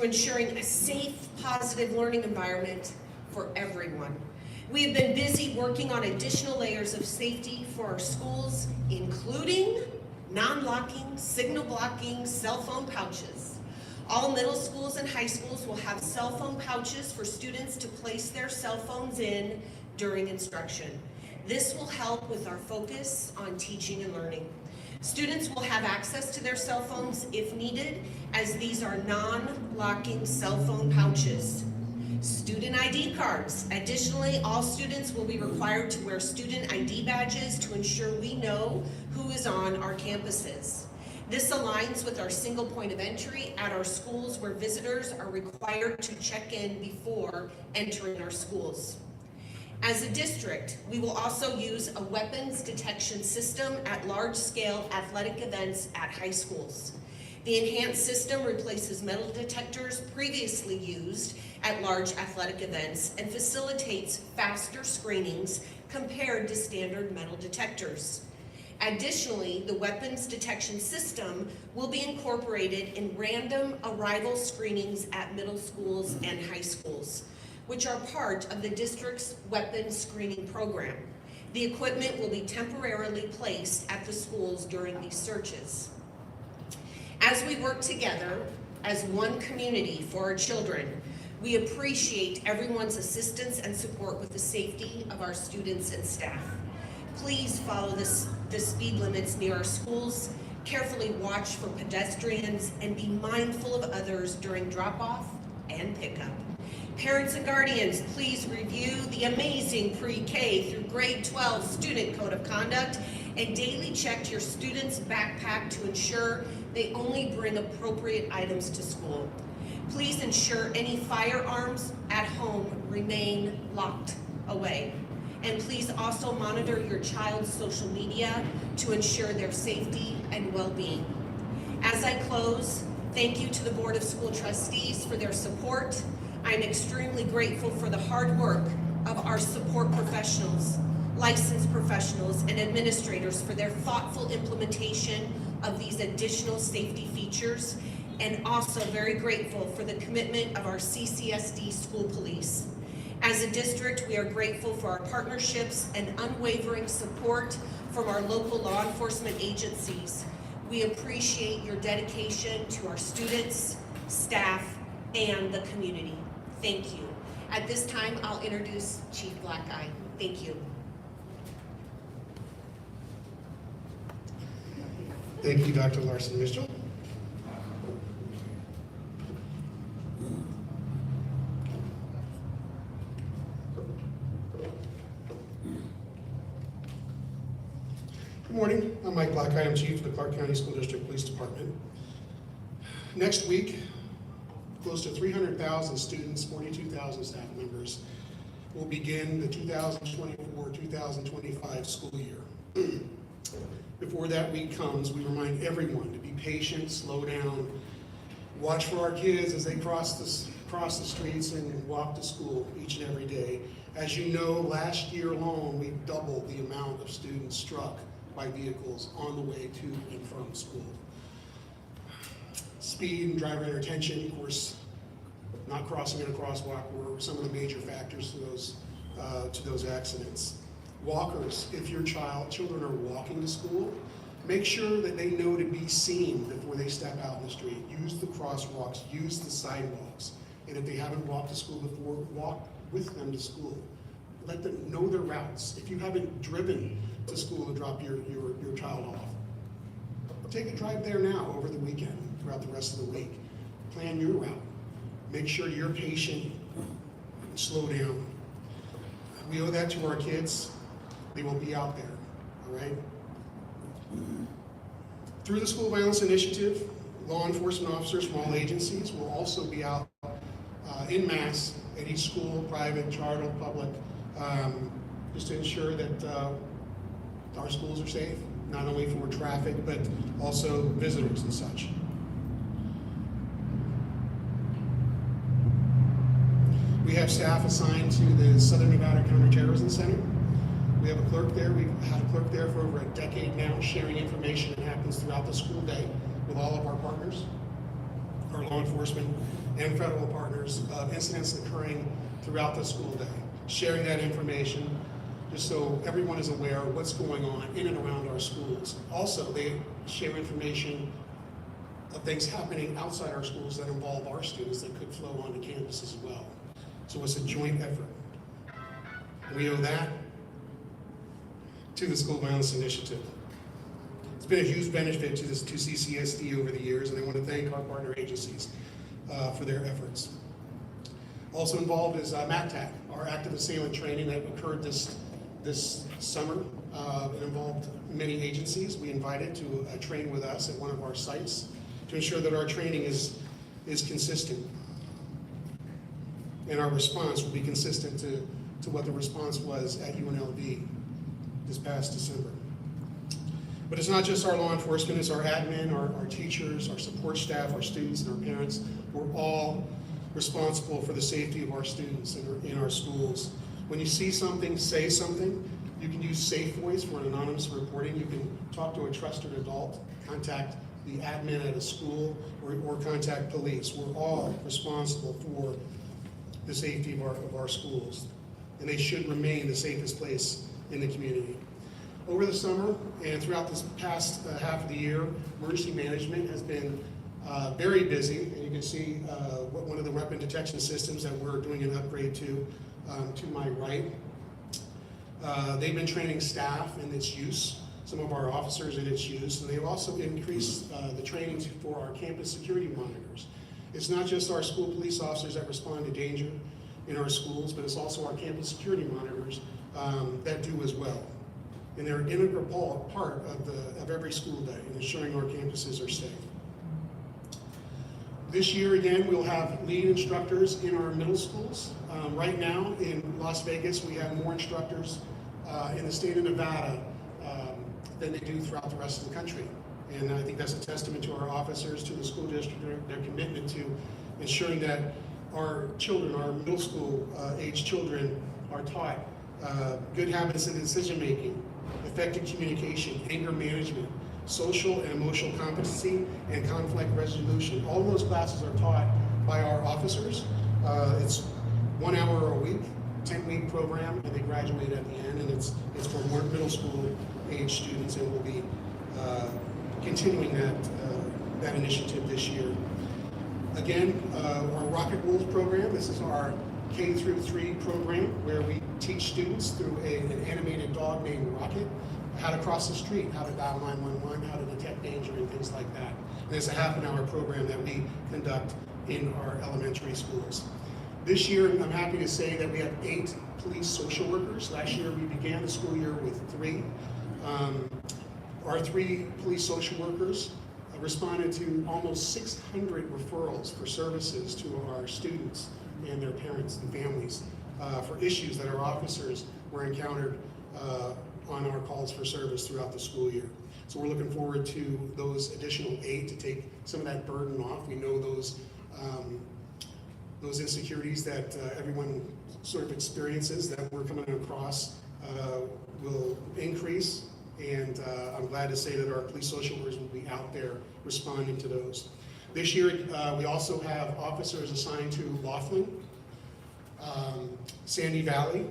to ensuring a safe, positive learning environment for everyone. We have been busy working on additional layers of safety for our schools, including non-locking, signal blocking, cell phone pouches. All middle schools and high schools will have cell phone pouches for students to place their cell phones in during instruction. This will help with our focus on teaching and learning. Students will have access to their cell phones if needed, as these are non-locking cell phone pouches. Student ID cards. Additionally, all students will be required to wear student ID badges to ensure we know who is on our campuses. This aligns with our single point of entry at our schools, where visitors are required to check in before entering our schools. As a district, we will also use a weapons detection system at large-scale athletic events at high schools. The enhanced system replaces metal detectors previously used at large athletic events and facilitates faster screenings compared to standard metal detectors. Additionally, the weapons detection system will be incorporated in random arrival screenings at middle schools and high schools, which are part of the district's weapons screening program. The equipment will be temporarily placed at the schools during these searches. As we work together as one community for our children, we appreciate everyone's assistance and support with the safety of our students and staff. Please follow the speed limits near our schools, carefully watch for pedestrians, and be mindful of others during drop-off and pickup. Parents and guardians, please review the amazing pre-K through grade 12 student code of conduct and daily check your student's backpack to ensure they only bring appropriate items to school. Please ensure any firearms at home remain locked away. And please also monitor your child's social media to ensure their safety and well-being. As I close, thank you to the Board of School Trustees for their support. I'm extremely grateful for the hard work of our support professionals, licensed professionals, and administrators for their thoughtful implementation of these additional safety features, and also very grateful for the commitment of our CCSD school police. As a district, we are grateful for our partnerships and unwavering support from our local law enforcement agencies. We appreciate your dedication to our students, staff, and the community. Thank you. At this time, I'll introduce Chief Blackey. Thank you. Thank you, Dr. Larson-Mitchell. Good morning. I'm Mike Blackey. I'm Chief of the Clark County School District Police Department. Next week, close to 300,000 students, 42,000 staff members will begin the 2024-2025 school year. Before that week comes, we remind everyone to be patient, slow down, watch for our kids as they cross the streets and walk to school each and every day. As you know, last year alone, we doubled the amount of students struck by vehicles on the way to and from school. Speed and driver inattention, of course, not crossing in a crosswalk were some of the major factors to those accidents. Walkers, if your children are walking to school, make sure that they know to be seen before they step out in the street. Use the crosswalks, use the sidewalks, and if they haven't walked to school before, walk with them to school. Let them know their routes. If you haven't driven to school to drop your child off, take a drive there now over the weekend, throughout the rest of the week. Plan your route. Make sure you're patient, slow down. We owe that to our kids. They will be out there, all right? Through the School Violence Initiative, law enforcement officers from all agencies will also be out en masse at each school, private, charter, public, just to ensure that our schools are safe, not only for traffic, but also visitors and such. We have staff assigned to the Southern Nevada Counterterrorism Center. We have a clerk there. We've had a clerk there for over a decade now, sharing information that happens throughout the school day with all of our partners. Our our law enforcement and federal partners of incidents occurring throughout the school day, sharing that information just so everyone is aware of what's going on in and around our schools. Also, they share information of things happening outside our schools that involve our students that could flow onto campus as well. So it's a joint effort. We owe that to the School Violence Initiative. It's been a huge benefit to CCSD over the years, and I want to thank our partner agencies for their efforts. Also involved is MACTAC, our active assailant training that occurred this summer. It involved many agencies we invited to train with us at one of our sites to ensure that our training is consistent and our response will be consistent to what the response was at UNLV this past December. But it's not just our law enforcement, it's our admin, our teachers, our support staff, our students, and our parents. We're all responsible for the safety of our students in our schools. When you see something, say something. You can use Safe Voice for anonymous reporting. You can talk to a trusted adult, contact the admin at a school, or contact police. We're all responsible for the safety of our schools, and they should remain the safest place in the community. Over the summer and throughout this past half of the year, emergency management has been very busy, and you can see one of the weapon detection systems that we're doing an upgrade to my right. They've been training staff in its use, some of our officers in its use, and they've also increased the training for our campus security monitors. It's not just our school police officers that respond to danger in our schools, but it's also our campus security monitors that do as well. And they're an integral part of every school day in ensuring our campuses are safe. This year, again, we'll have lead instructors in our middle schools. Right now in Las Vegas, we have more instructors in the state of Nevada than they do throughout the rest of the country. And I think that's a testament to our officers, to the school district, their commitment to ensuring that our children, our middle school age children, are taught good habits of decision-making, effective communication, anger management, social and emotional competency, and conflict resolution. All of those classes are taught by our officers. It's 1 hour a week, 10-week program, and they graduate at the end, and it's for more middle school age students, and we'll be continuing that initiative this year. Again, our Rocket Wolf program, this is our K through 3 program where we teach students through an animated dog named Rocket how to cross the street, how to dial 911, how to detect danger, and things like that. And it's a half-an-hour program that we conduct in our elementary schools. This year, I'm happy to say that we have 8 police social workers. Last year, we began the school year with 3. Our 3 police social workers responded to almost 600 referrals for services to our students and their parents and families for issues that our officers were encountered on our calls for service throughout the school year. So we're looking forward to those additional 8 to take some of that burden off. We know those insecurities that everyone sort of experiences that we're coming across will increase, and I'm glad to say that our police social workers will be out there responding to those. This year, we also have officers assigned to Laughlin, Sandy Valley,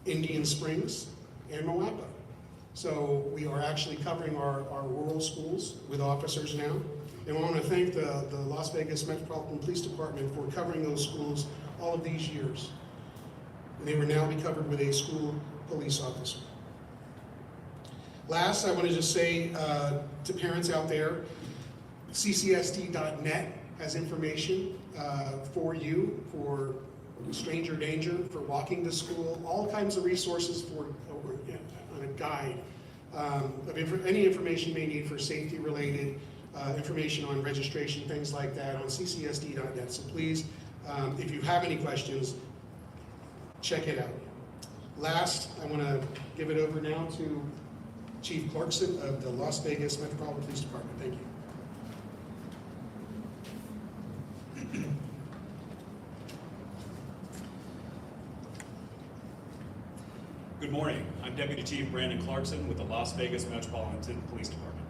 Indian Springs, and Moapa. So we are actually covering our rural schools with officers now. And I want to thank the Las Vegas Metropolitan Police Department for covering those schools all of these years. And they will now be covered with a school police officer. Last, I want to just say to parents out there, CCSD.net has information for you, for stranger danger, for walking to school, all kinds of resources on a guide of any information you may need for safety-related information on registration, things like that on CCSD.net. So please, if you have any questions, check it out. Last, I want to give it over now to Chief Clarkson of the Las Vegas Metropolitan Police Department. Thank you. Good morning. I'm Deputy Chief Brandon Clarkson with the Las Vegas Metropolitan Police Department.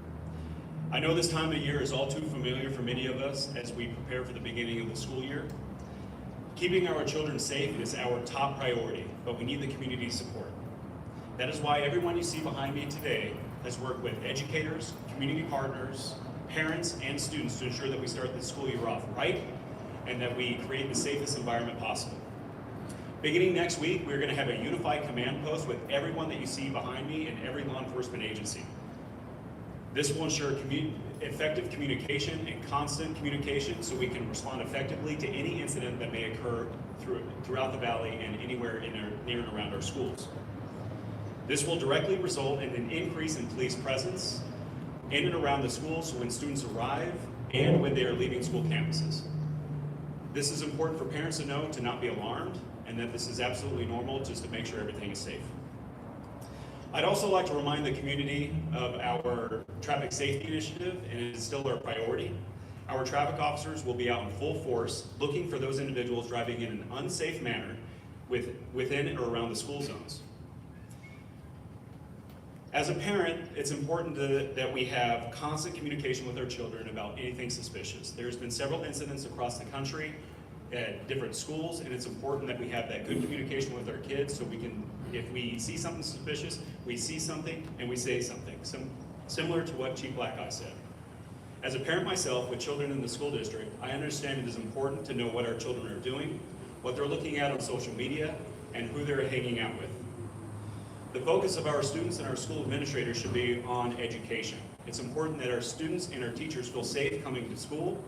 I know this time of year is all too familiar for many of us as we prepare for the beginning of the school year. Keeping our children safe is our top priority, but we need the community support. That is why everyone you see behind me today has worked with educators, community partners, parents, and students to ensure that we start the school year off right and that we create the safest environment possible. Beginning next week, we're going to have a unified command post with everyone that you see behind me and every law enforcement agency. This will ensure effective communication and constant communication so we can respond effectively to any incident that may occur throughout the valley and anywhere near and around our schools. This will directly result in an increase in police presence in and around the schools when students arrive and when they are leaving school campuses. This is important for parents to know to not be alarmed and that this is absolutely normal just to make sure everything is safe. I'd also like to remind the community of our traffic safety initiative, and it is still our priority. Our traffic officers will be out in full force looking for those individuals driving in an unsafe manner within or around the school zones. As a parent, it's important that we have constant communication with our children about anything suspicious. There's been several incidents across the country at different schools, and it's important that we have that good communication with our kids so we can, if we see something suspicious, we see something and we say something, similar to what Chief Blackey said. As a parent myself with children in the school district, I understand it is important to know what our children are doing, what they're looking at on social media, and who they're hanging out with. The focus of our students and our school administrators should be on education. It's important that our students and our teachers feel safe coming to school,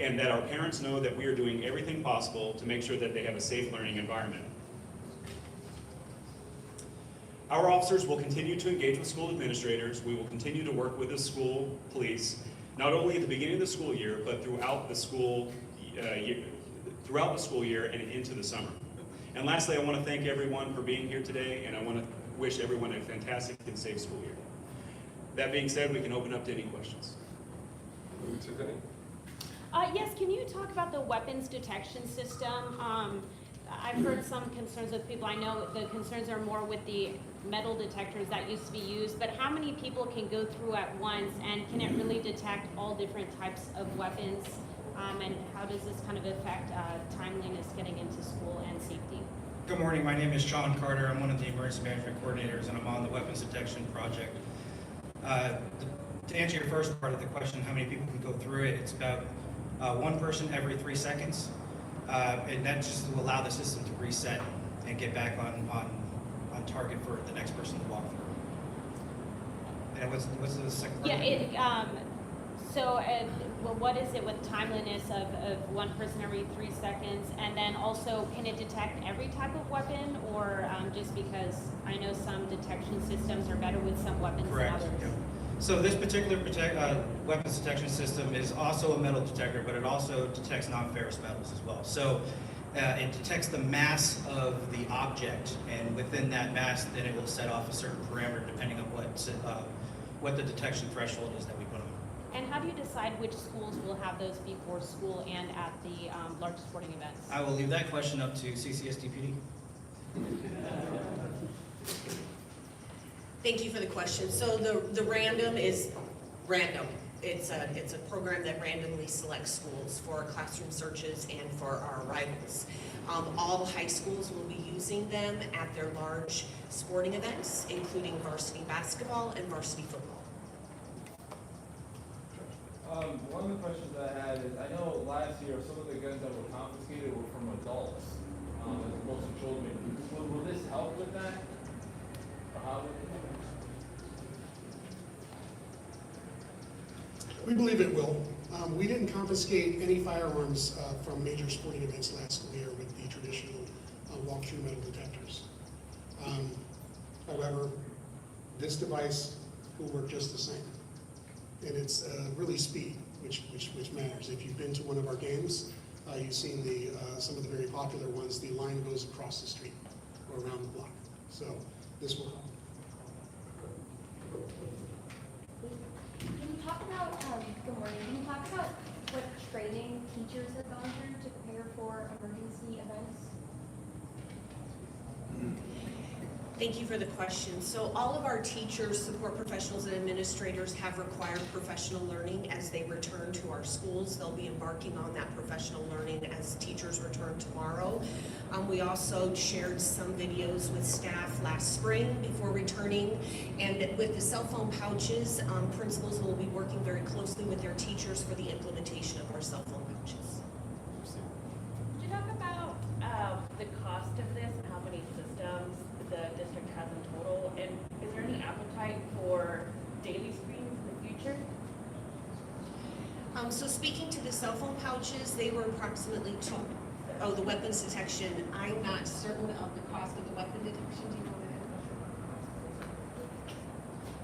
and that our parents know that we are doing everything possible to make sure that they have a safe learning environment. Our officers will continue to engage with school administrators. We will continue to work with the school police, not only at the beginning of the school year, but throughout the school year and into the summer. And lastly, I want to thank everyone for being here today, and I want to wish everyone a fantastic and safe school year. That being said, we can open up to any questions. Yes, can you talk about the weapons detection system? I've heard some concerns with people. I know the concerns are more with the metal detectors that used to be used, but how many people can go through at once, and can it really detect all different types of weapons? And how does this kind of affect timeliness getting into school and safety? Good morning, my name is Sean Carter. I'm one of the emergency management coordinators, and I'm on the weapons detection project. To answer your first part of the question, how many people can go through it, it's about one person every 3 seconds, and that's just to allow the system to reset and get back on target for the next person to walk through. And what's the second part? Yeah, well, what is it with timeliness of one person every 3 seconds? And then also, can it detect every type of weapon, or just because I know some detection systems are better with some weapons Correct. than others? Yeah. So this particular weapons detection system is also a metal detector, but it also detects non-ferrous metals as well. So it detects the mass of the object, and within that mass, then it will set off a certain parameter depending on what the detection threshold is that we put on. And how do you decide which schools will have those before school and at the large sporting events? I will leave that question up to CCSD PD. Thank you for the question. So the random is random. It's a program that randomly selects schools for classroom searches and for our arrivals. All high schools will be using them at their large sporting events, including varsity basketball and varsity football. One of the questions I had is, I know last year some of the guns that were confiscated were from adults, as opposed to children. Will this help with that? Or how would it help? We believe it will. We didn't confiscate any firearms from major sporting events last school year with the traditional walk-through metal detectors. However, this device will work just the same. And it's really speed, which matters. If you've been to one of our games, you've seen some of the very popular ones. The line goes across the street or around the block. So this will help. Can you talk about, good morning, can you talk about what training teachers have gone through to prepare for emergency events? Thank you for the question. So all of our teachers, support professionals, and administrators have required professional learning as they return to our schools. They'll be embarking on that professional learning as teachers return tomorrow. We also shared some videos with staff last spring before returning. And with the cell phone pouches, principals will be working very closely with their teachers for the implementation of our cell phone pouches. Could you talk about the cost of this and how many systems the district has in total? And is there any appetite for daily screens in the future? So speaking to the cell phone pouches, they were approximately the weapons detection. I'm not certain of the cost of the weapon detection. Do you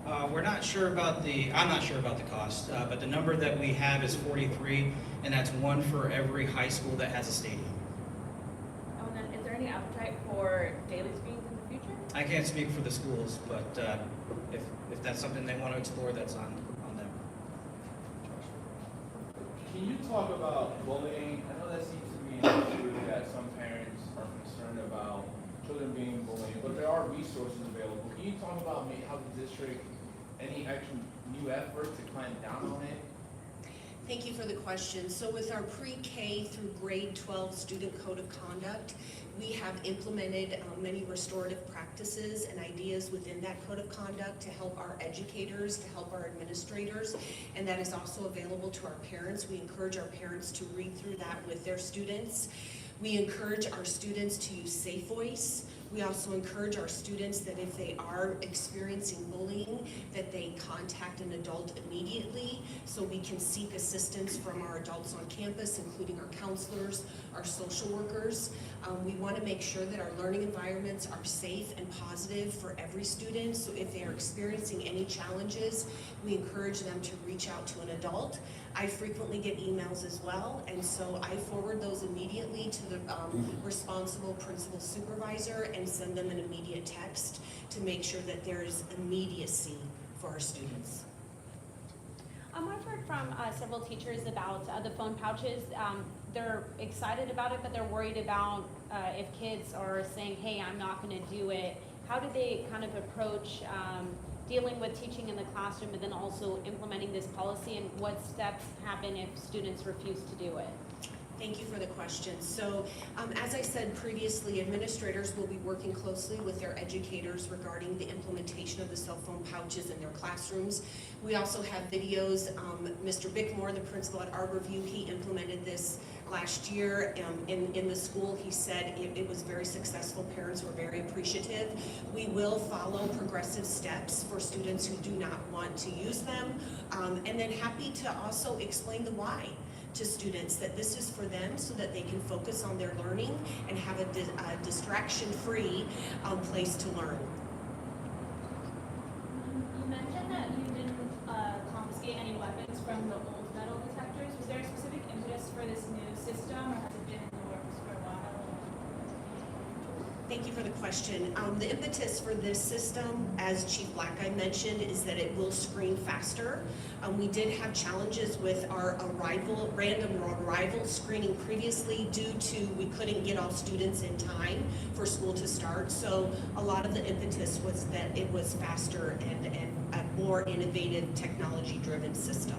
know that? We're not sure about I'm not sure about the cost, but the number that we have is 43, and that's one for every high school that has a stadium. Oh, and then is there any appetite for daily screens in the future? I can't speak for the schools, but if that's something they want to explore, that's on them. Can you talk about bullying? I know that seems to be an issue that some parents are concerned about children being bullied, but there are resources available. Can you talk about maybe how the district, any actual new efforts to clamp down on it? Thank you for the question. So with our pre-K through grade 12 student code of conduct, we have implemented many restorative practices and ideas within that code of conduct to help our educators, to help our administrators, and that is also available to our parents. We encourage our parents to read through that with their students. We encourage our students to use Safe Voice. We also encourage our students that if they are experiencing bullying, that they contact an adult immediately so we can seek assistance from our adults on campus, including our counselors, our social workers. We want to make sure that our learning environments are safe and positive for every student. So if they are experiencing any challenges, we encourage them to reach out to an adult. I frequently get emails as well, and so I forward those immediately to the responsible principal supervisor and send them an immediate text to make sure that there is immediacy for our students. I've heard from several teachers about the phone pouches. They're excited about it, but they're worried about if kids are saying, hey, I'm not going to do it. How do they kind of approach dealing with teaching in the classroom and then also implementing this policy, and what steps happen if students refuse to do it? Thank you for the question. So as I said previously, administrators will be working closely with their educators regarding the implementation of the cell phone pouches in their classrooms. We also have videos. Mr. Bickmore, the principal at Arborview, he implemented this last year in the school. He said it was very successful. Parents were very appreciative. We will follow progressive steps for students who do not want to use them, and then happy to also explain the why to students, that this is for them so that they can focus on their learning and have a distraction-free place to learn. You mentioned that you didn't confiscate any weapons from the old metal detectors. Was there a specific impetus for this new system, or has it been in the works for a while? Thank you for the question. The impetus for this system, as Chief Blackey mentioned, is that it will screen faster. We did have challenges with our random arrival screening previously due to we couldn't get all students in time for school to start. So a lot of the impetus was that it was faster and a more innovative technology-driven system.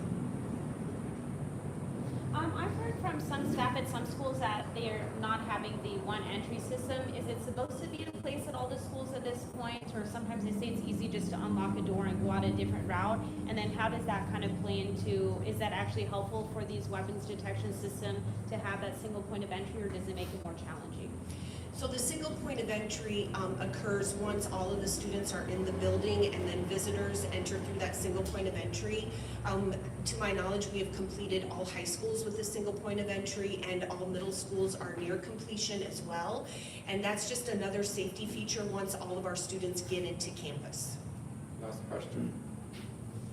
I've heard from some staff at some schools that they're not having the one entry system. Is it supposed to be in place at all the schools at this point? Or sometimes they say it's easy just to unlock a door and go out a different route. And then how does that kind of play into, is that actually helpful for these weapons detection system to have that single point of entry, or does it make it more challenging? So the single point of entry occurs once all of the students are in the building, and then visitors enter through that single point of entry. To my knowledge, we have completed all high schools with the single point of entry, and all middle schools are near completion as well. And that's just another safety feature once all of our students get into campus. Last question.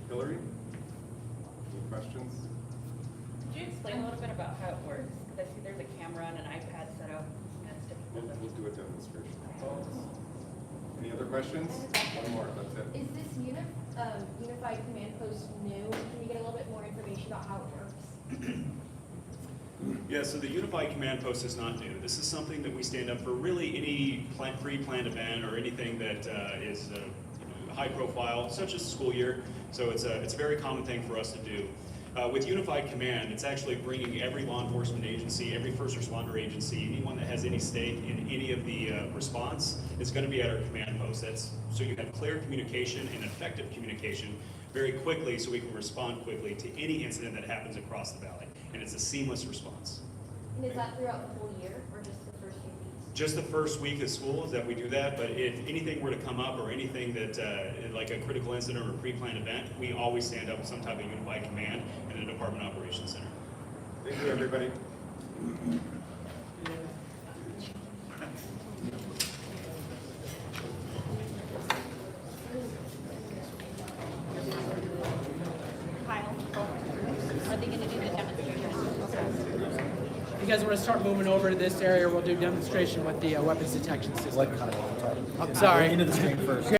Hillary? Any questions? Could you explain a little bit about how it works? Because I see there's a camera and an iPad set up. We'll do a demonstration. Any other questions? One more, that's it. Is this unified command post new? Can you get a little bit more information about how it works? Yeah, so the Unified Command Post is not new. This is something that we stand up for really any pre-planned event or anything that is high profile, such as the school year. So it's a very common thing for us to do. With Unified Command, it's actually bringing every law enforcement agency, every first responder agency, anyone that has any stake in any of the response is going to be at our command post. That's so you have clear communication and effective communication very quickly so we can respond quickly to any incident that happens across the valley. And it's a seamless response. And is that throughout the whole year or just the first few weeks? Just the first week of school is that we do that, but if anything were to come up or anything that, like a critical incident or a pre-planned event, we always stand up with some type of unified command in the Department Operations Center. Thank you, everybody. Kyle, are they gonna do the demonstration? You guys want to start moving over to this area? We'll do demonstration with the weapons detection system. What kind of? Sorry. Into the screen first.